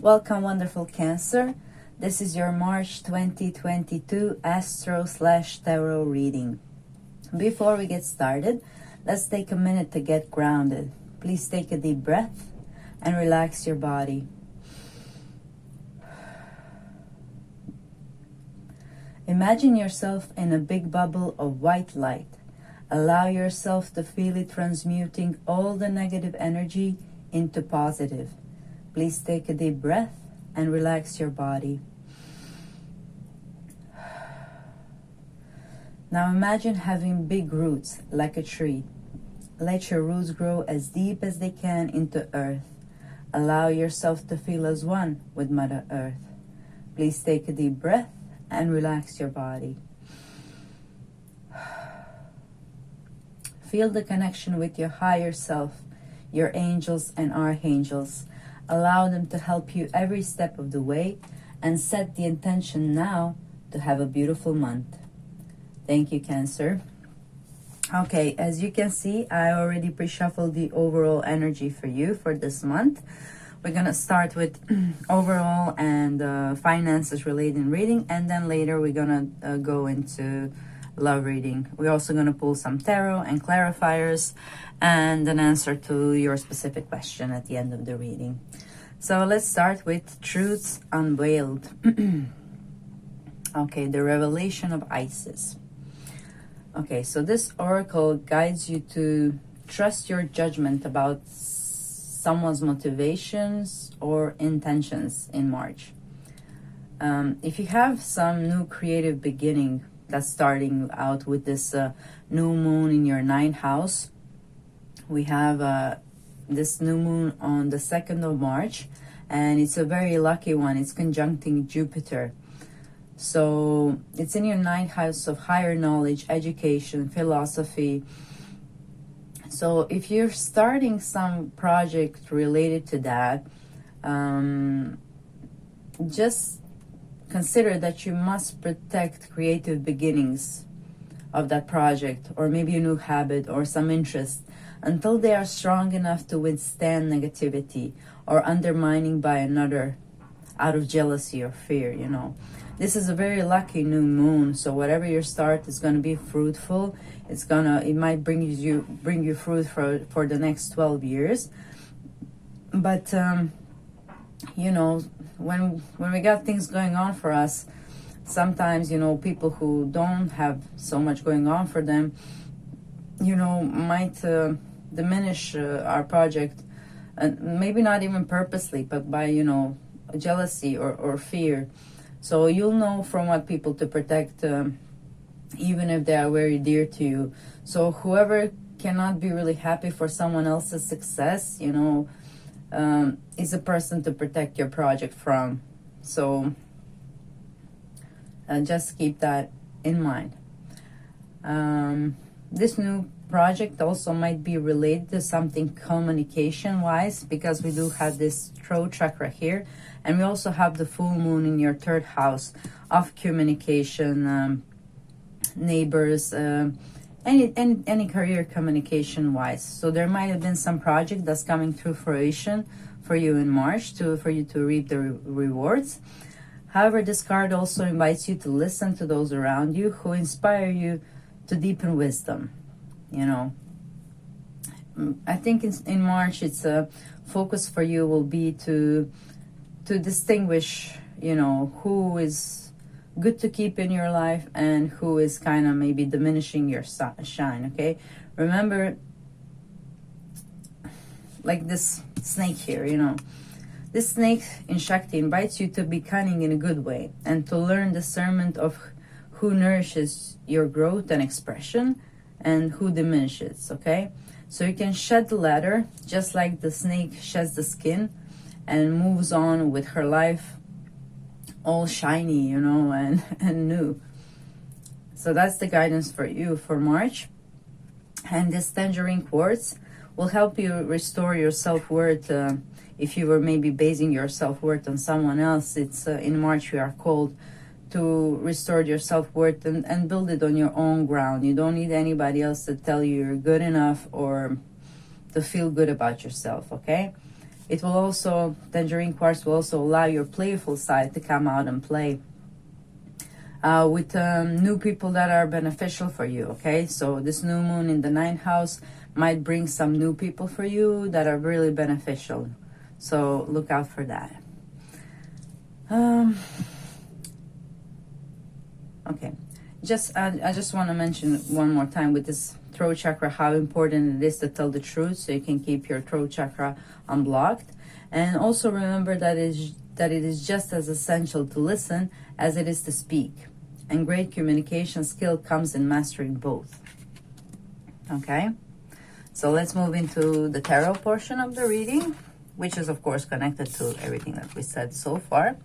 Welcome, wonderful Cancer. This is your March 2022 Astro/Tarot reading. Before we get started, let's take a minute to get grounded. Please take a deep breath and relax your body. Imagine yourself in a big bubble of white light. Allow yourself to feel it transmuting all the negative energy into positive. Please take a deep breath and relax your body. Now imagine having big roots like a tree. Let your roots grow as deep as they can into earth. Allow yourself to feel as one with Mother Earth. Please take a deep breath and relax your body. Feel the connection with your higher self, your angels and archangels. Allow them to help you every step of the way and set the intention now to have a beautiful month. Thank you, Cancer. Okay, as you can see, I already pre-shuffled the overall energy for you for this month. We're going to start with overall and finances related reading, and then later we're going to go into love reading. We're also going to pull some tarot and clarifiers and an answer to your specific question at the end of the reading. So let's start with Truths Unveiled. Okay, the revelation of Isis. Okay, so this oracle guides you to trust your judgment about someone's motivations or intentions in March. If you have some new creative beginning that's starting out with this new moon in your 9th house, we have this new moon on the 2nd of March, and it's a very lucky one. It's conjuncting Jupiter. So it's in your 9th house of higher knowledge, education, philosophy. So if you're starting some project related to that, just consider that you must protect creative beginnings of that project, or maybe a new habit or some interest, until they are strong enough to withstand negativity or undermining by another out of jealousy or fear, you know. This is a very lucky new moon, so whatever your start is going to be fruitful. It might bring you fruit for the next 12 years. But you know, when we got things going on for us, sometimes, you know, people who don't have so much going on for them, you know, might diminish our project, and maybe not even purposely, but by, you know, jealousy or fear. So you'll know from what people to protect, even if they are very dear to you. So whoever cannot be really happy for someone else's success, you know, is a person to protect your project from. So just keep that in mind. This new project also might be related to something communication wise, because we do have this throat chakra here, and we also have the full moon in your 3rd house of communication, neighbors, any career communication wise. So there might have been some project that's coming through fruition for you in March for you to reap the rewards. However, this card also invites you to listen to those around you who inspire you to deepen wisdom. You know, I think in March, it's a focus for you will be to distinguish, you know, who is good to keep in your life and who is kind of maybe diminishing your shine. Okay, remember, like this snake here, you know, this snake in Shakti invites you to be cunning in a good way and to learn discernment of who nourishes your growth and expression and who diminishes. Okay, so you can shed the leather just like the snake sheds the skin and moves on with her life all shiny, you know, and new. So that's the guidance for you for March. And this tangerine quartz will help you restore your self-worth. If you were maybe basing your self-worth on someone else, it's in March we are called to restore your self-worth and build it on your own ground. You don't need anybody else to tell you you're good enough or to feel good about yourself, okay? It will also, Tangerine Quartz will also allow your playful side to come out and play with new people that are beneficial for you, okay? So this new moon in the 9th house might bring some new people for you that are really beneficial. So look out for that. Okay, I just want to mention one more time with this throat chakra how important it is to tell the truth, so you can keep your throat chakra unblocked. And also remember that it is just as essential to listen as it is to speak. And great communication skill comes in mastering both. Okay, so let's move into the tarot portion of the reading, which is of course connected to everything that we said so far.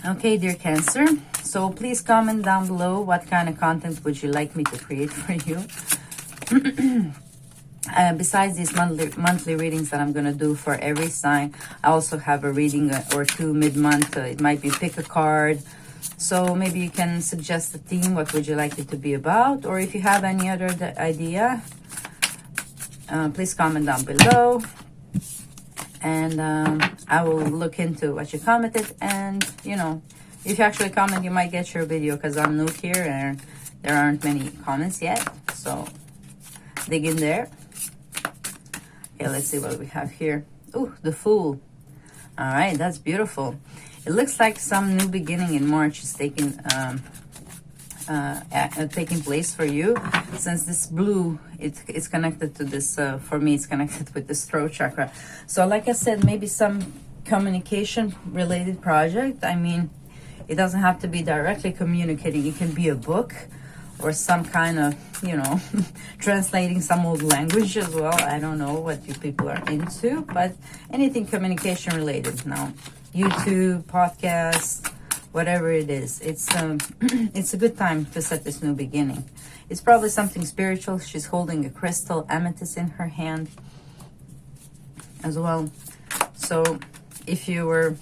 Okay, dear Cancer, so please comment down below what kind of content would you like me to create for you. Besides these monthly readings that I'm going to do for every sign, I also have a reading or two mid-month. It might be pick a card. So maybe you can suggest a theme. What would you like it to be about? Or if you have any other idea, please comment down below. And I will look into what you commented. And, you know, if you actually comment, you might get your video because I'm new here and there aren't many comments yet. So dig in there. Okay, let's see what we have here. Ooh, the Fool. All right, that's beautiful. It looks like some new beginning in March is taking place for you. Since this blue, it's connected to this, for me, it's connected with this throat chakra. So like I said, maybe some communication related project. I mean, it doesn't have to be directly communicating. It can be a book or some kind of, you know, translating some old language as well. I don't know what you people are into, but anything communication related now. YouTube, podcast, whatever it is. It's it's a good time to set this new beginning. It's probably something spiritual. She's holding a crystal amethyst in her hand as well. So if you were,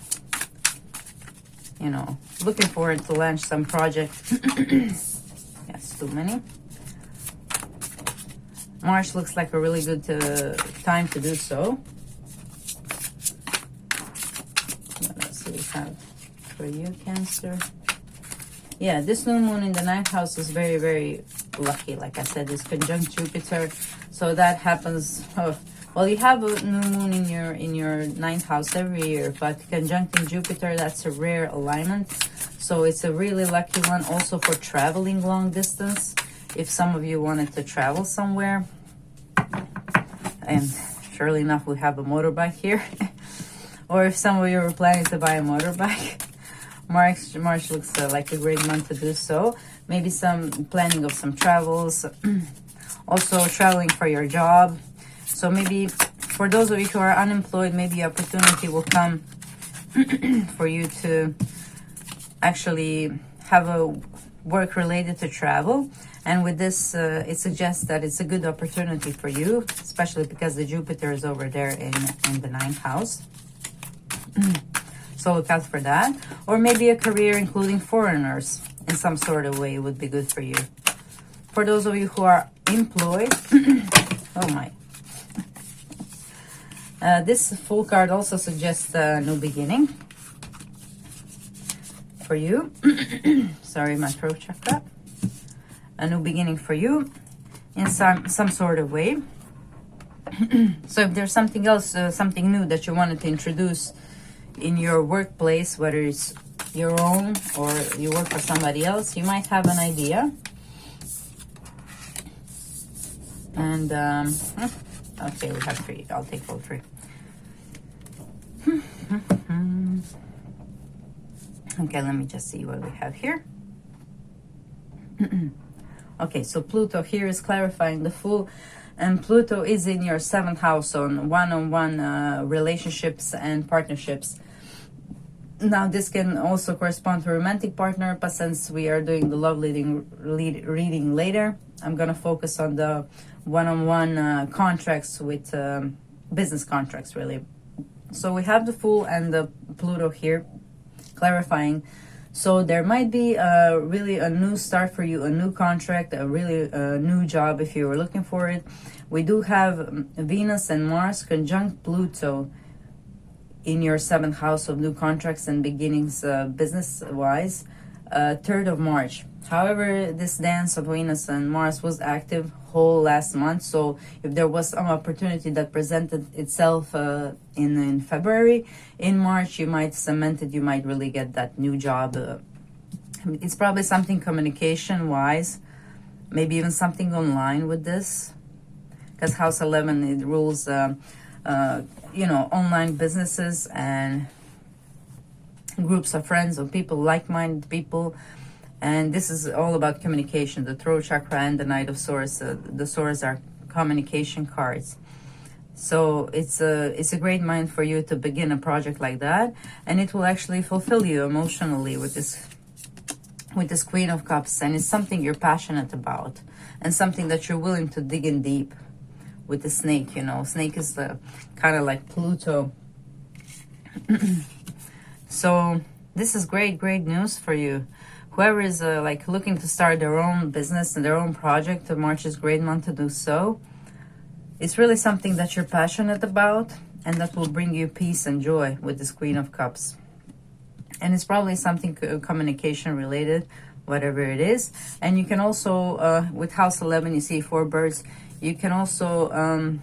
you know, looking forward to launch some project, yes, too many. March looks like a really good time to do so. What else do we have for you, Cancer? Yeah, this new moon in the 9th house is very, very lucky. Like I said, it's conjunct Jupiter. So that happens. Oh, well, you have a new moon in your 9th house every year, but conjuncting Jupiter, that's a rare alignment. So it's a really lucky one also for traveling long distance. If some of you wanted to travel somewhere, and surely enough, we have a motorbike here. Or if some of you were planning to buy a motorbike, March looks like a great month to do so. Maybe some planning of some travels, also traveling for your job. So maybe for those of you who are unemployed, maybe opportunity will come for you to actually have a work related to travel. And with this, it suggests that it's a good opportunity for you, especially because the Jupiter is over there in the 9th house. So look out for that. Or maybe a career including foreigners in some sort of way would be good for you. For those of you who are employed, oh my. This Fool card also suggests a new beginning for you. Sorry, my throat chakra. A new beginning for you in some sort of way. So if there's something else, something new that you wanted to introduce in your workplace, whether it's your own or you work for somebody else, you might have an idea. And okay, we have 3. I'll take all 3. Okay, let me just see what we have here. Okay, so Pluto here is clarifying the Fool, and Pluto is in your 7th house on one-on-one relationships and partnerships. Now, this can also correspond to a romantic partner, but since we are doing the love reading later, I'm going to focus on the one-on-one contracts with business contracts, really. So we have the Fool and the Pluto here clarifying. So there might be really a new start for you, a new contract, a really new job if you were looking for it. We do have Venus and Mars conjunct Pluto in your 7th house of new contracts and beginnings business-wise, 3rd of March. However, this dance of Venus and Mars was active whole last month, so if there was some opportunity that presented itself in February, in March you might cement it, you might really get that new job. It's probably something communication-wise, maybe even something online with this, because House 11, it rules, you know, online businesses and groups of friends or people, like-minded people. And this is all about communication. The throat chakra and the Knight of Swords, the swords are communication cards. So it's a great mind for you to begin a project like that, and it will actually fulfill you emotionally with this Queen of Cups, and it's something you're passionate about and something that you're willing to dig in deep with the snake. You know, snake is the kind of like Pluto. So this is great news for you. Whoever is like looking to start their own business and their own project, March is a great month to do so. It's really something that you're passionate about and that will bring you peace and joy with this Queen of Cups. And it's probably something communication related, whatever it is. And you can also, with House 11, you see 4 birds, you can also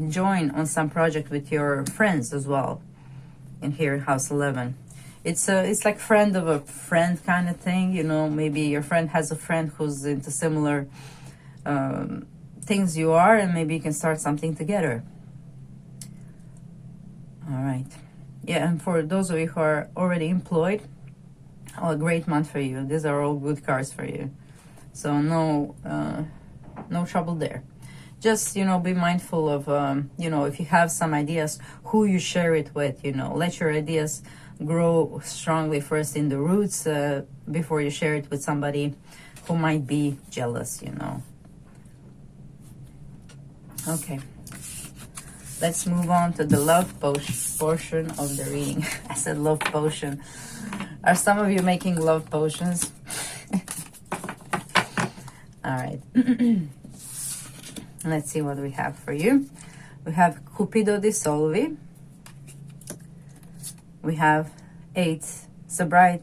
join on some project with your friends as well in here, House 11. It's like friend of a friend kind of thing, you know. Maybe your friend has a friend who's into similar things you are, and maybe you can start something together. All right. Yeah, and for those of you who are already employed, oh, a great month for you. These are all good cards for you. So no trouble there. Just, you know, be mindful of, you know, if you have some ideas, who you share it with, you know. Let your ideas grow strongly first in the roots before you share it with somebody who might be jealous, you know. Okay. Let's move on to the love portion of the reading. I said love potion. Are some of you making love potions? All right. Let's see what we have for you. We have Cupido di Solvi. We have 8,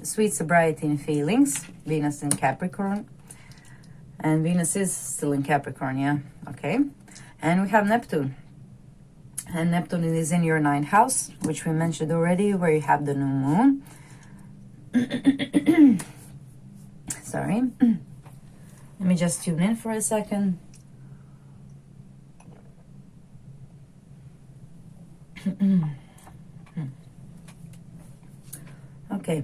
sweet sobriety and feelings. Venus in Capricorn. And Venus is still in Capricorn, yeah. Okay. And we have Neptune. And Neptune is in your 9th house, which we mentioned already, where you have the new moon. Sorry. Let me just tune in for a second. Okay.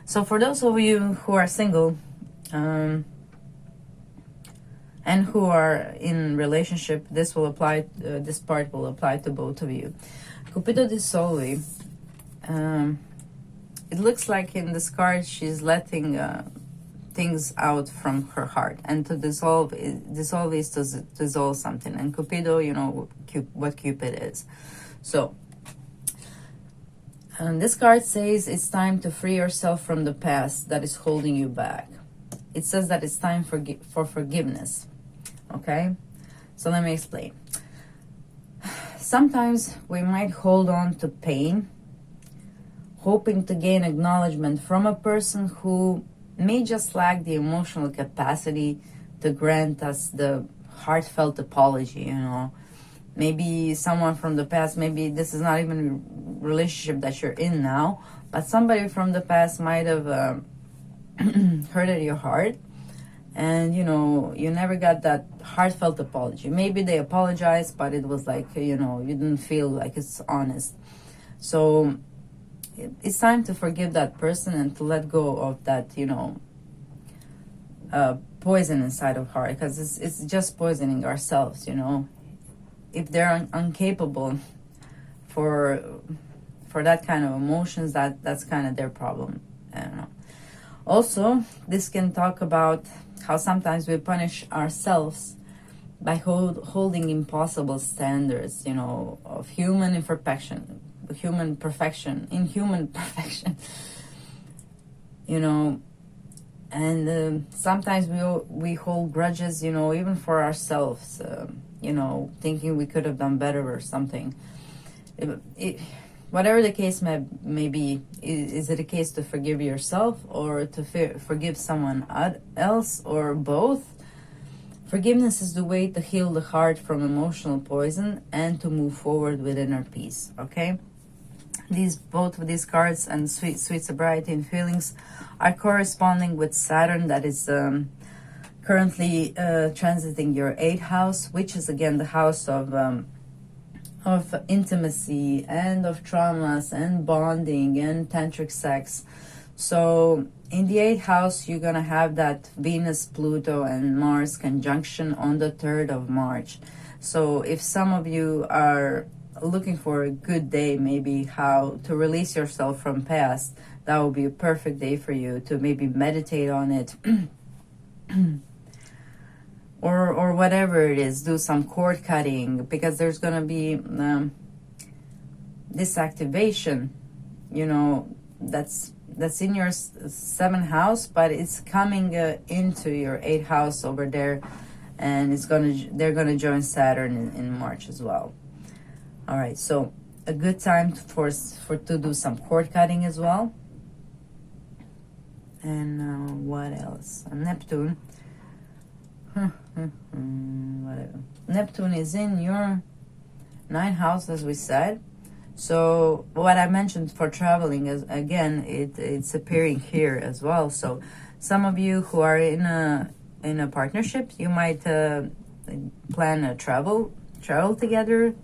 So for those of you who are single, and who are in relationship, this will apply. This part will apply to both of you. Cupido di Solvi. It looks like in this card she's letting things out from her heart, and to dissolve is to dissolve something. And Cupido, you know what Cupid is. So this card says it's time to free yourself from the past that is holding you back. It says that it's time for forgiveness. Okay, so let me explain. Sometimes we might hold on to pain, hoping to gain acknowledgement from a person who may just lack the emotional capacity to grant us the heartfelt apology, you know. Maybe someone from the past, maybe this is not even a relationship that you're in now, but somebody from the past might have hurted your heart. And, you know, you never got that heartfelt apology. Maybe they apologized, but it was like, you know, you didn't feel like it's honest. So it's time to forgive that person and to let go of that, you know, poison inside of heart. Because it's just poisoning ourselves, you know. If they're incapable for that kind of emotions, that's kind of their problem. I don't know. Also, this can talk about how sometimes we punish ourselves by holding impossible standards, you know, of inhuman perfection. you know, and sometimes we hold grudges, you know, even for ourselves, you know, thinking we could have done better or something. Whatever the case may be, is it a case to forgive yourself or to forgive someone else, or both? Forgiveness is the way to heal the heart from emotional poison and to move forward with inner peace. Okay, both of these cards and sweet sobriety and feelings are corresponding with Saturn, that is currently transiting your 8th house, which is again the house of intimacy and of traumas and bonding and tantric sex. So in the 8th house, you're going to have that Venus, Pluto, and Mars conjunction on the 3rd of March. So if some of you are looking for a good day, maybe how to release yourself from past, that would be a perfect day for you to maybe meditate on it. Or whatever it is, do some cord cutting, because there's going to be this activation, you know, that's in your 7th house, but it's coming into your 8th house over there, and they're gonna join Saturn in March as well. All right, so a good time to do some cord cutting as well. And what else? Neptune. Whatever. Neptune is in your 9th house, as we said. So what I mentioned for traveling is, again, it's appearing here as well. So some of you who are in a partnership, you might plan a travel together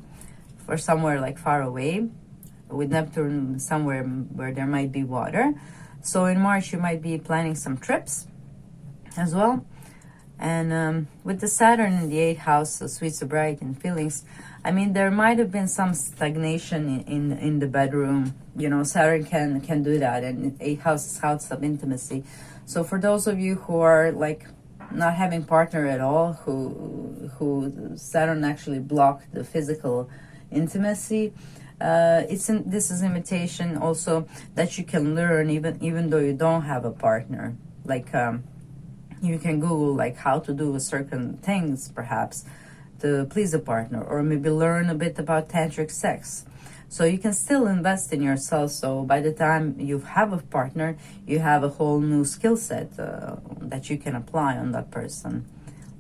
for somewhere like far away, with Neptune somewhere where there might be water. So in March you might be planning some trips as well. And with the Saturn in the 8th house, so sweet sobriety and feelings, I mean, there might have been some stagnation in the bedroom. You know, Saturn can do that, and 8th house is house of intimacy. So for those of you who are like not having partner at all, who Saturn actually blocked the physical intimacy, this is invitation also that you can learn even though you don't have a partner. Like you can Google like how to do certain things, perhaps, to please a partner, or maybe learn a bit about tantric sex. So you can still invest in yourself. So by the time you have a partner, you have a whole new skill set that you can apply on that person.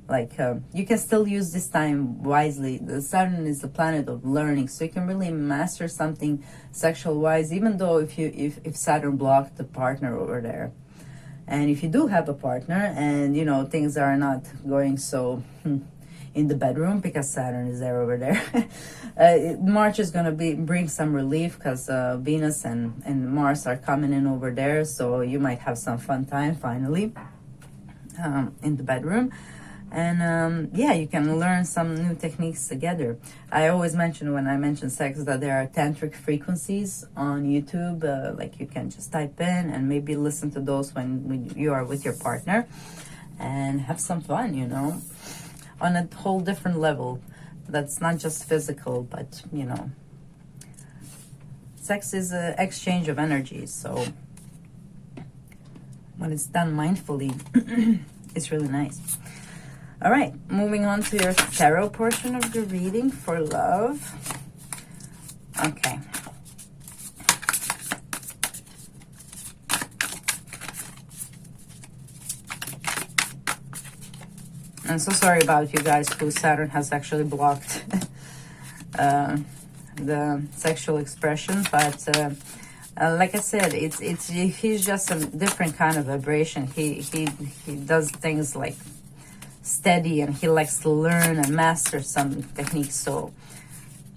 Like you can still use this time wisely. The Saturn is the planet of learning, so you can really master something sexual wise, even though if Saturn blocked the partner over there. And if you do have a partner and, you know, things are not going so in the bedroom because Saturn is there over there, March is going to bring some relief because Venus and Mars are coming in over there. So you might have some fun time finally in the bedroom. And yeah, you can learn some new techniques together. I always mention when I mention sex that there are tantric frequencies on YouTube. Like you can just type in and maybe listen to those when you are with your partner and have some fun, you know, on a whole different level. That's not just physical, but, you know, sex is an exchange of energies. So when it's done mindfully, it's really nice. All right, moving on to your tarot portion of the reading for love. Okay. I'm so sorry about you guys whose Saturn has actually blocked the sexual expression, but like I said, he's just a different kind of vibration. He does things like steady, and he likes to learn and master some techniques. So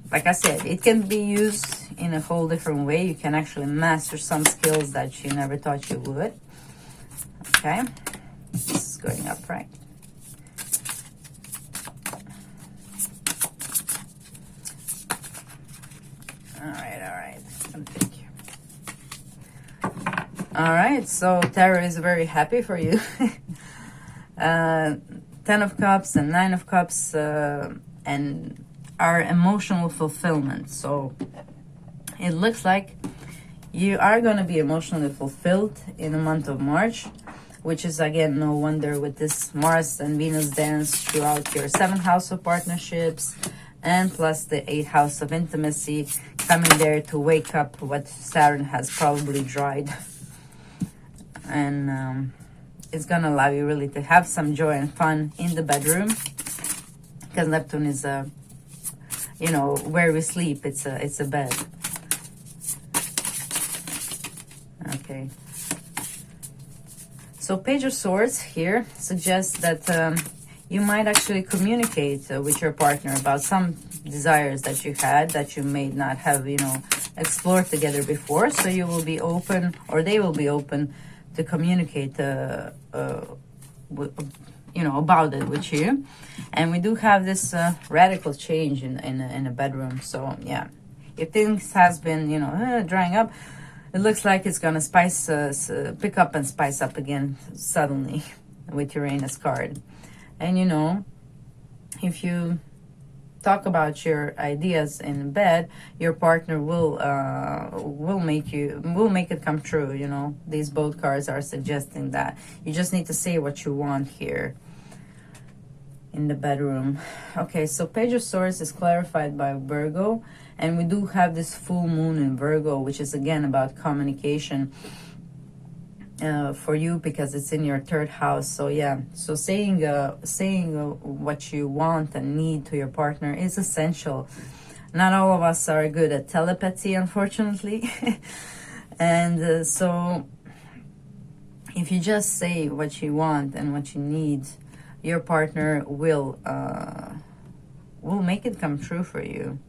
like I said, it can be used in a whole different way. You can actually master some skills that you never thought you would. Okay, this is going up right. All right. All right, so Tarot is very happy for you. 10 of Cups and 9 of Cups and our emotional fulfillment. So it looks like You are going to be emotionally fulfilled in the month of March, which is, again, no wonder with this Mars and Venus dance throughout your 7th house of partnerships, and plus the 8th house of intimacy coming there to wake up what Saturn has probably dried. And it's going to allow you really to have some joy and fun in the bedroom, because Neptune is you know, where we sleep. It's a bed. Okay. So Page of Swords here suggests that you might actually communicate with your partner about some desires that you had that you may not have, you know, explored together before. So you will be open, or they will be open to communicate, you know, about it with you. And we do have this radical change in a bedroom. So yeah, if things has been, you know, drying up, it looks like it's gonna pick up and spice up again suddenly with Uranus card. And you know, if you talk about your ideas in bed, your partner will make it come true. You know, these both cards are suggesting that you just need to say what you want here in the bedroom. Okay, so Page of Swords is clarified by Virgo, and we do have this full moon in Virgo, which is again about communication for you, because it's in your 3rd house. So yeah, so saying what you want and need to your partner is essential. Not all of us are good at telepathy, unfortunately. And so if you just say what you want and what you need, your partner will make it come true for you.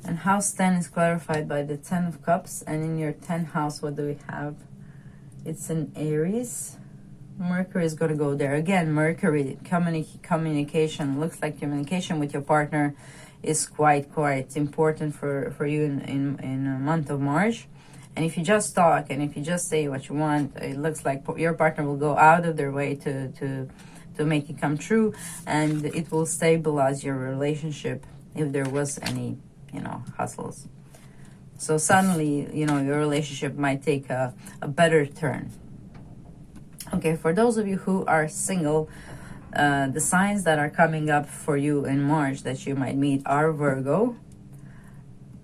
And house 10 is clarified by the 10 of Cups. And in your 10th house, what do we have? It's in Aries. Mercury is going to go there. Again, Mercury, communication. Looks like communication with your partner is quite important for you in the month of March. And if you just talk and if you just say what you want, it looks like your partner will go out of their way to make it come true, and it will stabilize your relationship if there was any, you know, hustles. So suddenly, you know, your relationship might take a better turn. Okay, for those of you who are single, the signs that are coming up for you in March that you might meet are Virgo.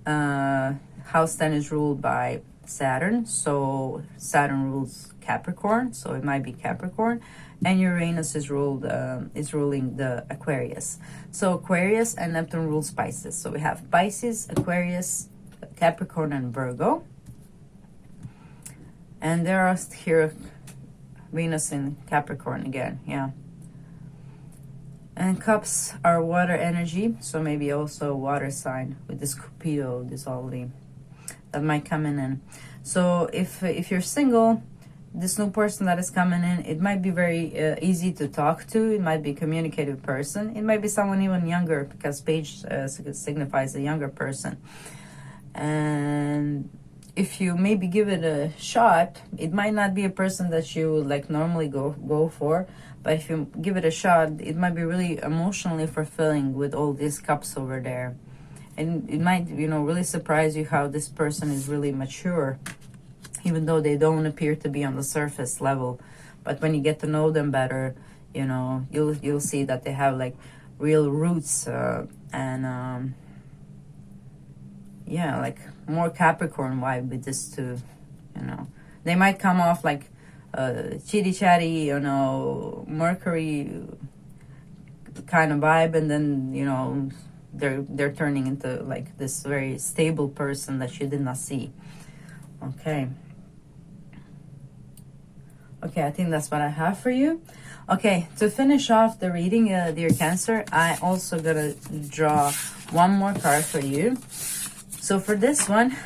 House 10 is ruled by Saturn, so Saturn rules Capricorn, so it might be Capricorn. And Uranus is ruling the Aquarius. So Aquarius and Neptune rules Pisces. So we have Pisces, Aquarius, Capricorn, and Virgo. And there are here Venus in Capricorn again, yeah. And Cups are water energy, so maybe also a water sign with this Cupido dissolving that might come in. So if you're single, this new person that is coming in, it might be very easy to talk to. It might be a communicative person. It might be someone even younger, because Page signifies a younger person. And if you maybe give it a shot, it might not be a person that you would like normally go for, but if you give it a shot, it might be really emotionally fulfilling with all these cups over there. And it might, you know, really surprise you how this person is really mature, even though they don't appear to be on the surface level. But when you get to know them better, you know, you'll see that they have like real roots and yeah, like more Capricorn vibe with this too. You know, they might come off like chitty chatty, you know, Mercury kind of vibe, and then, you know, they're turning into like this very stable person that you did not see. Okay, I think that's what I have for you. Okay, to finish off the reading, dear Cancer, I also gotta draw one more card for you. So for this one,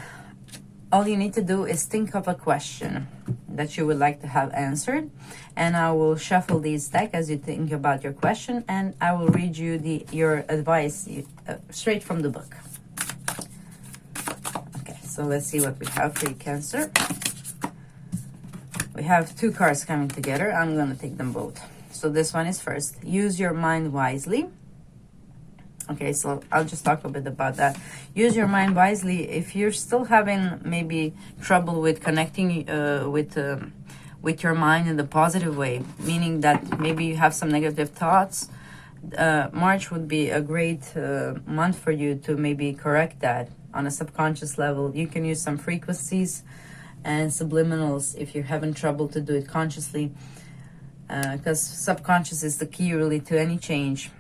all you need to do is think of a question that you would like to have answered, and I will shuffle these deck as you think about your question, and I will read you your advice straight from the book. Okay, so let's see what we have for you, Cancer. We have two cards coming together. I'm going to take them both. So this one is first. Use your mind wisely. Okay, so I'll just talk a bit about that. Use your mind wisely. If you're still having maybe trouble with connecting with your mind in the positive way, meaning that maybe you have some negative thoughts, March would be a great month for you to maybe correct that on a subconscious level. You can use some frequencies and subliminals if you're having trouble to do it consciously, because subconscious is the key really to any change.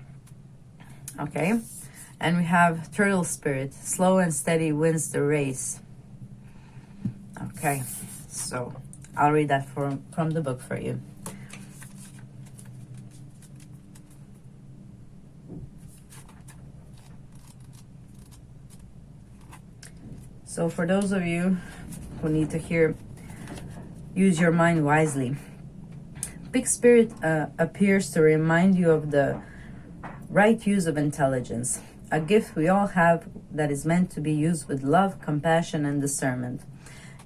Okay, and we have turtle spirit. Slow and steady wins the race. Okay, so I'll read that from the book for you. So for those of you who need to hear, use your mind wisely. Big Spirit appears to remind you of the right use of intelligence, a gift we all have that is meant to be used with love, compassion, and discernment.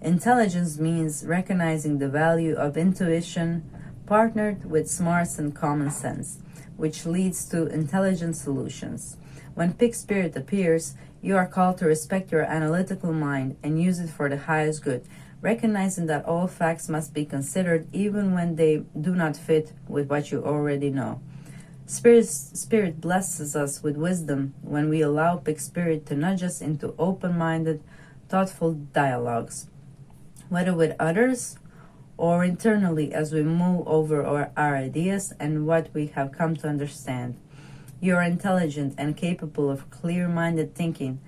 Intelligence means recognizing the value of intuition partnered with smarts and common sense, which leads to intelligent solutions. When Pig Spirit appears, you are called to respect your analytical mind and use it for the highest good, recognizing that all facts must be considered even when they do not fit with what you already know. Spirit blesses us with wisdom when we allow Pig Spirit to nudge us into open-minded, thoughtful dialogues, whether with others or internally as we move over our ideas and what we have come to understand. You are intelligent and capable of clear-minded thinking,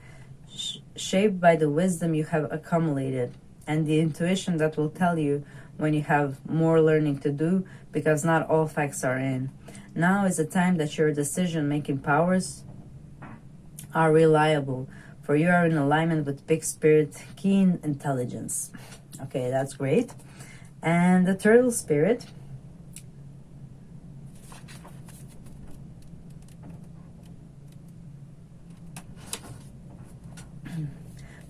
shaped by the wisdom you have accumulated and the intuition that will tell you when you have more learning to do, because not all facts are in. Now is the time that your decision-making powers are reliable, for you are in alignment with Big Spirit, keen intelligence. Okay, that's great. And the Turtle Spirit.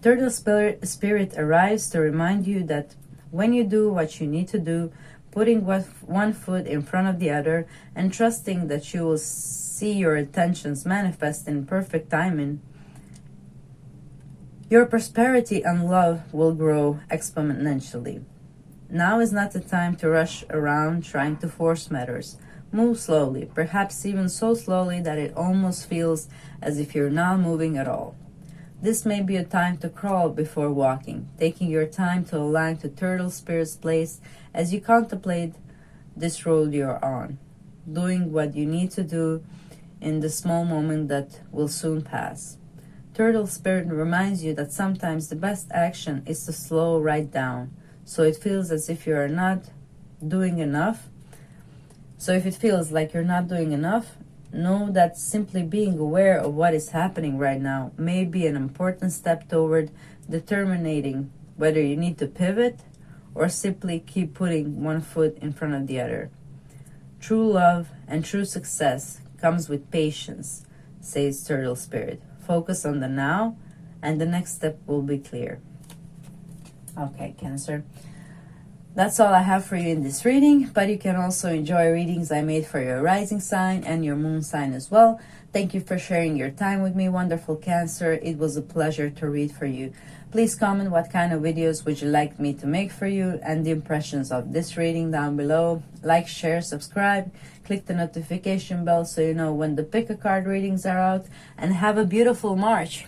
Turtle Spirit arrives to remind you that when you do what you need to do, putting one foot in front of the other and trusting that you will see your intentions manifest in perfect timing, your prosperity and love will grow exponentially. Now is not the time to rush around trying to force matters. Move slowly, perhaps even so slowly that it almost feels as if you're not moving at all. This may be a time to crawl before walking, taking your time to align to Turtle Spirit's place as you contemplate this road you're on, doing what you need to do in the small moment that will soon pass. Turtle Spirit reminds you that sometimes the best action is to slow right down, so it feels as if you are not doing enough. So if it feels like you're not doing enough, know that simply being aware of what is happening right now may be an important step toward determining whether you need to pivot or simply keep putting one foot in front of the other. True love and true success comes with patience, says Turtle Spirit. Focus on the now, and the next step will be clear. Okay, Cancer. That's all I have for you in this reading, but you can also enjoy readings I made for your rising sign and your moon sign as well. Thank you for sharing your time with me, wonderful Cancer. It was a pleasure to read for you. Please comment what kind of videos would you like me to make for you and the impressions of this reading down below. Like, share, subscribe, click the notification bell so you know when the pick a card readings are out, and have a beautiful March.